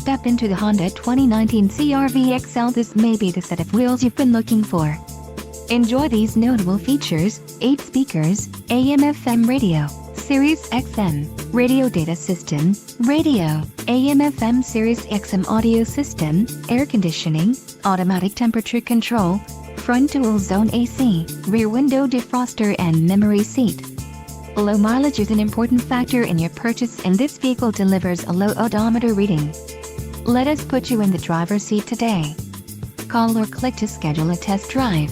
Step into the Honda 2019 CR-V XL. This may be the set of wheels you've been looking for. Enjoy these notable features: 8 speakers, AM/FM radio, Sirius XM, radio data system, radio, AM/FM Sirius XM audio system, air conditioning, automatic temperature control, front dual zone AC, rear window defroster and memory seat. Low mileage is an important factor in your purchase, and this vehicle delivers a low odometer reading. Let us put you in the driver's seat today. Call or click to schedule a test drive.